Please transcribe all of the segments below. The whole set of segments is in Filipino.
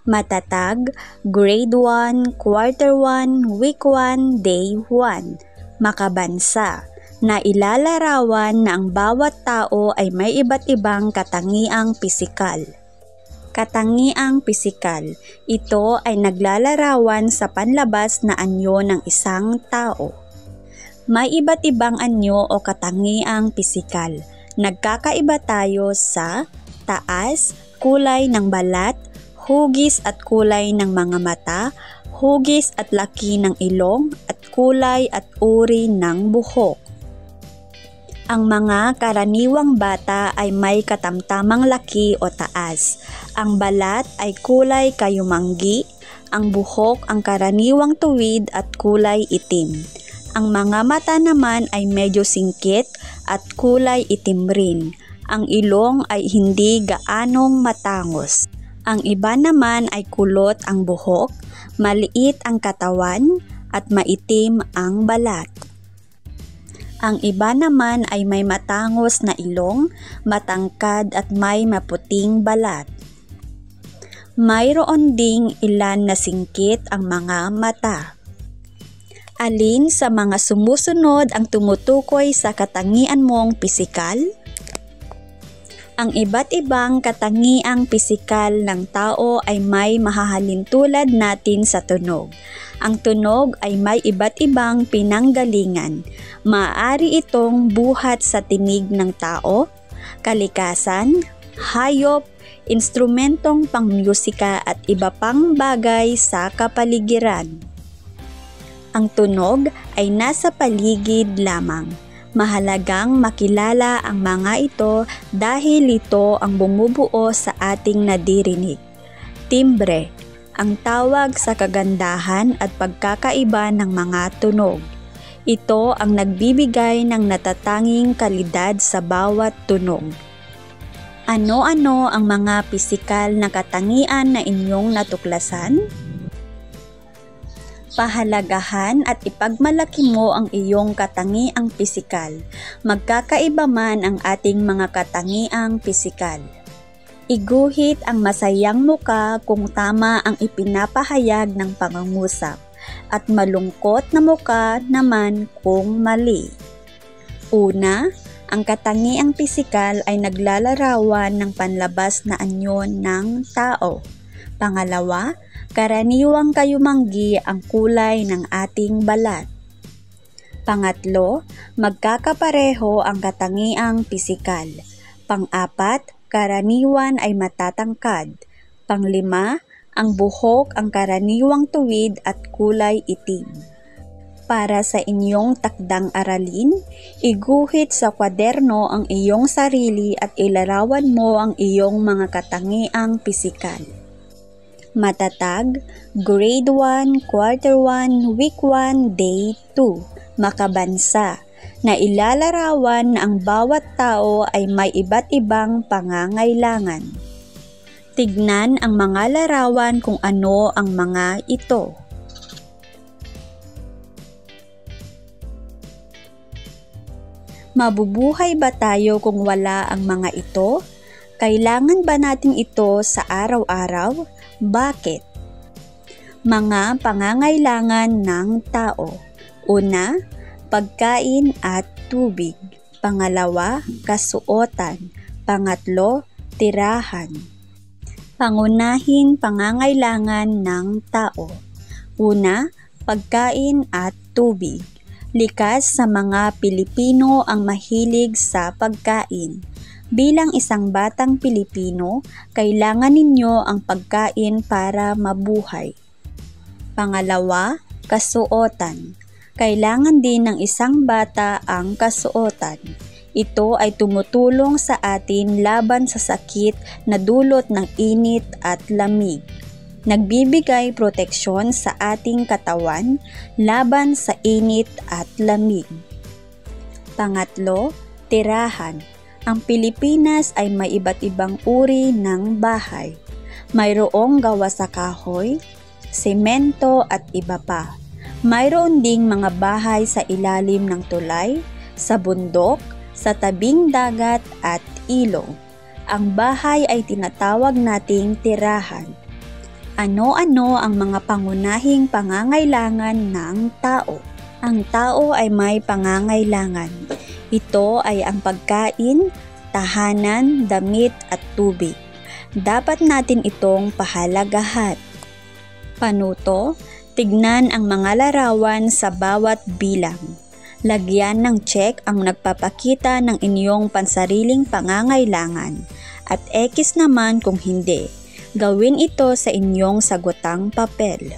Matatag, Grade 1, Quarter 1, Week 1, Day 1. Makabansa, na ilalarawan na ang bawat tao ay may iba't ibang katangiang pisikal. Katangiang pisikal, ito ay naglalarawan sa panlabas na anyo ng isang tao. May iba't ibang anyo o katangiang pisikal. Nagkakaiba tayo sa taas, kulay ng balat, hugis at kulay ng mga mata, hugis at laki ng ilong, at kulay at uri ng buhok. Ang mga karaniwang bata ay may katamtamang laki o taas. Ang balat ay kulay kayumanggi, ang buhok ang karaniwang tuwid at kulay itim. Ang mga mata naman ay medyo singkit at kulay itim rin. Ang ilong ay hindi gaanong matangos. Ang iba naman ay kulot ang buhok, maliit ang katawan, at maitim ang balat. Ang iba naman ay may matangos na ilong, matangkad at may maputing balat. Mayroon ding ilan na singkit ang mga mata. Alin sa mga sumusunod ang tumutukoy sa katangian mong pisikal? Ang iba't ibang katangiang pisikal ng tao ay may mahahalintulad natin sa tunog. Ang tunog ay may iba't ibang pinanggalingan. Maaari itong buhat sa tinig ng tao, kalikasan, hayop, instrumentong pangmusika at iba pang bagay sa kapaligiran. Ang tunog ay nasa paligid lamang. Mahalagang makilala ang mga ito dahil ito ang bumubuo sa ating nadirinig. Timbre, ang tawag sa kagandahan at pagkakaiba ng mga tunog. Ito ang nagbibigay ng natatanging kalidad sa bawat tunog. Ano-ano ang mga pisikal na katangian na inyong natuklasan? Pahalagahan at ipagmalaki mo ang iyong katangiang pisikal. Magkakaiba man ang ating mga katangiang pisikal. Iguhit ang masayang muka kung tama ang ipinapahayag ng pangungusap, at malungkot na muka naman kung mali. Una, ang katangiang pisikal ay naglalarawan ng panlabas na anyo ng tao. Pangalawa, karaniwang kayumanggi ang kulay ng ating balat. Pangatlo, magkakapareho ang katangiang pisikal. Pang-apat, karaniwan ay matatangkad. Panglima, ang buhok ang karaniwang tuwid at kulay itim. Para sa inyong takdang aralin, iguhit sa kwaderno ang iyong sarili at ilarawan mo ang iyong mga katangiang pisikal. Matatag, Grade 1, Quarter 1, Week 1, Day 2. Makabansa, na ilalarawan na ang bawat tao ay may iba't ibang pangangailangan. Tignan ang mga larawan kung ano ang mga ito. Mabubuhay ba tayo kung wala ang mga ito? Kailangan ba natin ito sa araw-araw? Bakit? Mga pangangailangan ng tao. Una, pagkain at tubig. Pangalawa, kasuotan. Pangatlo, tirahan. Pangunahing pangangailangan ng tao. Una, pagkain at tubig. Likas sa mga Pilipino ang mahilig sa pagkain. Bilang isang batang Pilipino, kailangan ninyo ang pagkain para mabuhay. Pangalawa, kasuotan. Kailangan din ng isang bata ang kasuotan. Ito ay tumutulong sa atin laban sa sakit na dulot ng init at lamig. Nagbibigay proteksyon sa ating katawan laban sa init at lamig. Pangatlo, tirahan. Ang Pilipinas ay may iba't ibang uri ng bahay. Mayroong gawa sa kahoy, semento at iba pa. Mayroon ding mga bahay sa ilalim ng tulay, sa bundok, sa tabing dagat at ilog. Ang bahay ay tinatawag nating tirahan. Ano-ano ang mga pangunahing pangangailangan ng tao? Ang tao ay may pangangailangan. Ito ay ang pagkain, tahanan, damit at tubig. Dapat natin itong pahalagahan. Panuto, tignan ang mga larawan sa bawat bilang. Lagyan ng check ang nagpapakita ng inyong pansariling pangangailangan at X naman kung hindi. Gawin ito sa inyong sagutang papel.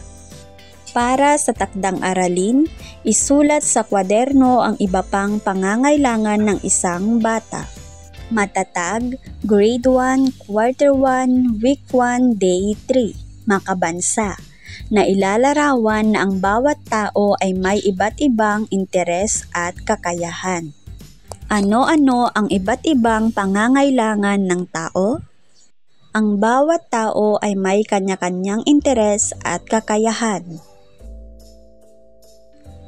Para sa takdang aralin, isulat sa kwaderno ang iba pang pangangailangan ng isang bata. Matatag, Grade 1, Quarter 1, Week 1, Day 3. Makabansa, na ilalarawan na ang bawat tao ay may iba't ibang interes at kakayahan. Ano-ano ang iba't ibang pangangailangan ng tao? Ang bawat tao ay may kanya-kanyang interes at kakayahan.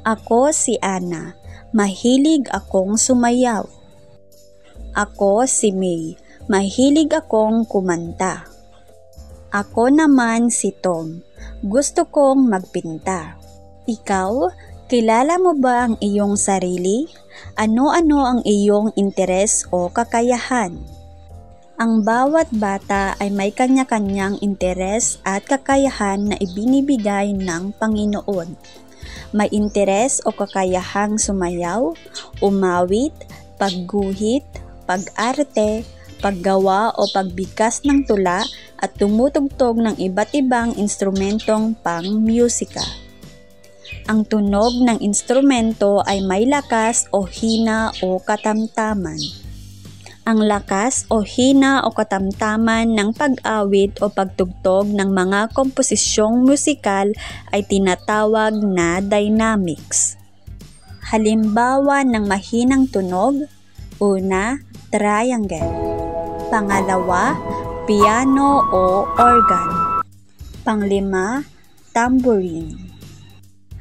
Ako si Ana, mahilig akong sumayaw. Ako si May, mahilig akong kumanta. Ako naman si Tom, gusto kong magpinta. Ikaw, kilala mo ba ang iyong sarili? Ano-ano ang iyong interes o kakayahan? Ang bawat bata ay may kanya-kanyang interes at kakayahan na ibinibigay ng Panginoon. May interes o kakayahang sumayaw, umawit, pagguhit, pag-arte, paggawa o pagbigkas ng tula at tumutugtog ng iba't ibang instrumentong pang-musika. Ang tunog ng instrumento ay may lakas o hina o katamtaman. Ang lakas o hina o katamtaman ng pag-awit o pagtugtog ng mga komposisyong musikal ay tinatawag na dynamics. Halimbawa ng mahinang tunog, una, triangle. Pangalawa, piano o organ. Panglima, tambourine.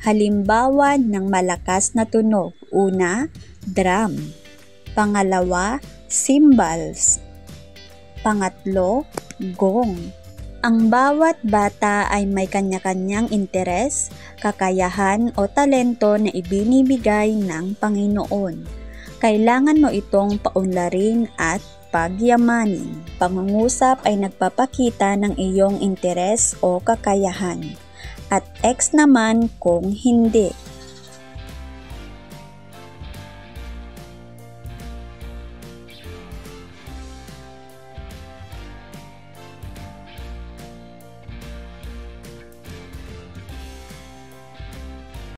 Halimbawa ng malakas na tunog, una, drum. Pangalawa, cymbals. Pangatlo, gong. Ang bawat bata ay may kanya-kanyang interes, kakayahan o talento na ibinibigay ng Panginoon. Kailangan mo itong paunlarin at pagyamanin. Pangungusap ay nagpapakita ng iyong interes o kakayahan, at X naman kung hindi.